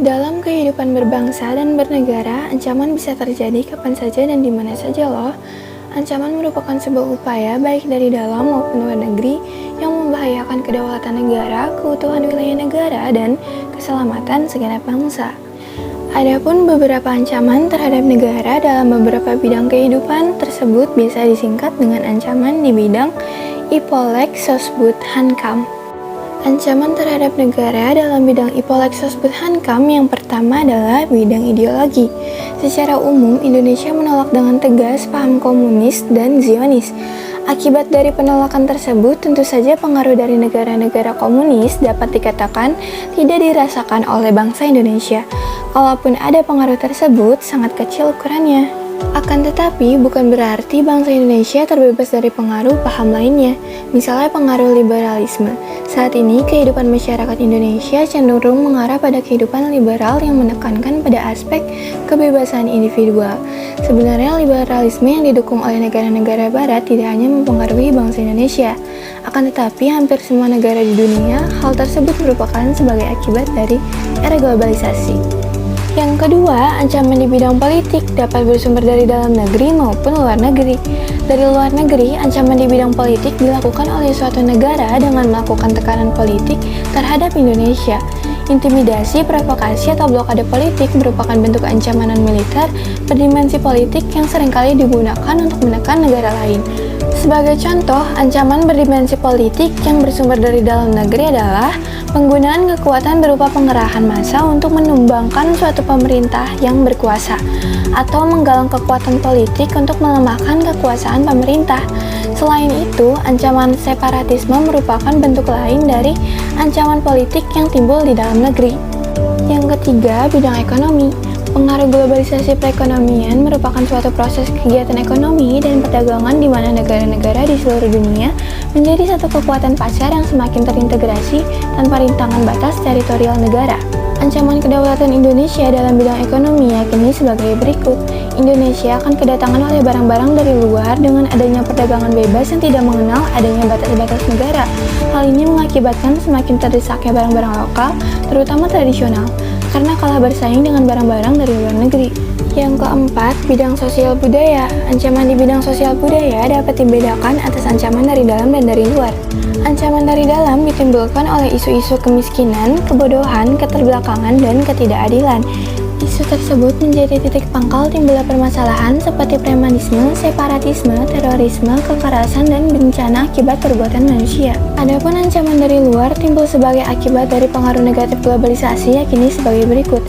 Dalam kehidupan berbangsa dan bernegara, ancaman bisa terjadi kapan saja dan di mana saja loh. Ancaman merupakan sebuah upaya baik dari dalam maupun luar negeri yang membahayakan kedaulatan negara, keutuhan wilayah negara, dan keselamatan segenap bangsa. Adapun beberapa ancaman terhadap negara dalam beberapa bidang kehidupan tersebut biasa disingkat dengan ancaman di bidang Ipolek Sosbud Hankam. Ancaman terhadap negara dalam bidang Ipolek Sosbud Hankam yang pertama adalah bidang ideologi. Secara umum, Indonesia menolak dengan tegas paham komunis dan Zionis. Akibat dari penolakan tersebut, tentu saja pengaruh dari negara-negara komunis dapat dikatakan tidak dirasakan oleh bangsa Indonesia. Kalaupun ada pengaruh tersebut, sangat kecil ukurannya. Akan tetapi, bukan berarti bangsa Indonesia terbebas dari pengaruh paham lainnya, misalnya pengaruh liberalisme. Saat ini, kehidupan masyarakat Indonesia cenderung mengarah pada kehidupan liberal yang menekankan pada aspek kebebasan individual. Sebenarnya, liberalisme yang didukung oleh negara-negara barat tidak hanya mempengaruhi bangsa Indonesia, akan tetapi hampir semua negara di dunia, hal tersebut merupakan sebagai akibat dari era globalisasi. Yang kedua, ancaman di bidang politik dapat bersumber dari dalam negeri maupun luar negeri. Dari luar negeri, ancaman di bidang politik dilakukan oleh suatu negara dengan melakukan tekanan politik terhadap Indonesia. Intimidasi, provokasi, atau blokade politik merupakan bentuk ancaman militer berdimensi politik yang seringkali digunakan untuk menekan negara lain. Sebagai contoh, ancaman berdimensi politik yang bersumber dari dalam negeri adalah penggunaan kekuatan berupa pengerahan massa untuk menumbangkan suatu pemerintah yang berkuasa, atau menggalang kekuatan politik untuk melemahkan kekuasaan pemerintah. Selain itu, ancaman separatisme merupakan bentuk lain dari ancaman politik yang timbul di dalam negeri. Yang ketiga, bidang ekonomi. Pengaruh globalisasi perekonomian merupakan suatu proses kegiatan ekonomi dan perdagangan di mana negara-negara di seluruh dunia menjadi satu kekuatan pasar yang semakin terintegrasi tanpa rintangan batas teritorial negara. Ancaman kedaulatan Indonesia dalam bidang ekonomi yakini sebagai berikut. Indonesia akan kedatangan oleh barang-barang dari luar dengan adanya perdagangan bebas yang tidak mengenal adanya batas-batas negara. Hal ini mengakibatkan semakin terdesaknya barang-barang lokal, terutama tradisional, karena kalah bersaing dengan barang-barang dari luar negeri. Yang keempat, bidang sosial budaya. Ancaman di bidang sosial budaya dapat dibedakan atas ancaman dari dalam dan dari luar. Ancaman dari dalam ditimbulkan oleh isu-isu kemiskinan, kebodohan, keterbelakangan, dan ketidakadilan. Isu tersebut menjadi titik pangkal timbulnya permasalahan seperti premanisme, separatisme, terorisme, kekerasan, dan bencana akibat perbuatan manusia. Adapun ancaman dari luar timbul sebagai akibat dari pengaruh negatif globalisasi yakini sebagai berikut.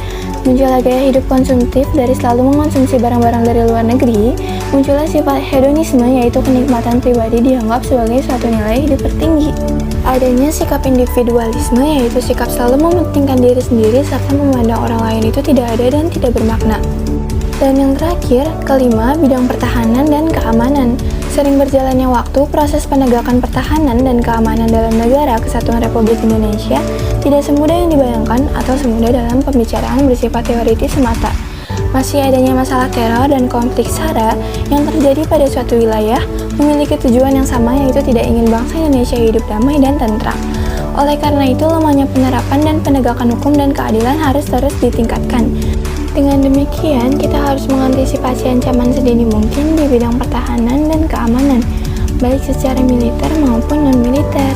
Munculnya gaya hidup konsumtif dari selalu mengonsumsi barang-barang dari luar negeri, munculnya sifat hedonisme yaitu kenikmatan pribadi dianggap sebagai suatu nilai hidup tertinggi. Adanya sikap individualisme yaitu sikap selalu mementingkan diri sendiri serta memandang orang lain itu tidak ada dan tidak bermakna. Dan yang terakhir, kelima, bidang pertahanan dan keamanan. Sering berjalannya waktu, proses penegakan pertahanan dan keamanan dalam negara Kesatuan Republik Indonesia tidak semudah yang dibayangkan atau semudah dalam pembicaraan bersifat teoritis semata. Masih adanya masalah teror dan konflik SARA yang terjadi pada suatu wilayah memiliki tujuan yang sama yaitu tidak ingin bangsa Indonesia hidup damai dan tentram. Oleh karena itu, lemahnya penerapan dan penegakan hukum dan keadilan harus terus ditingkatkan. Dengan demikian, kita harus mengantisipasi ancaman sedini mungkin di bidang pertahanan dan keamanan, baik secara militer maupun non-militer.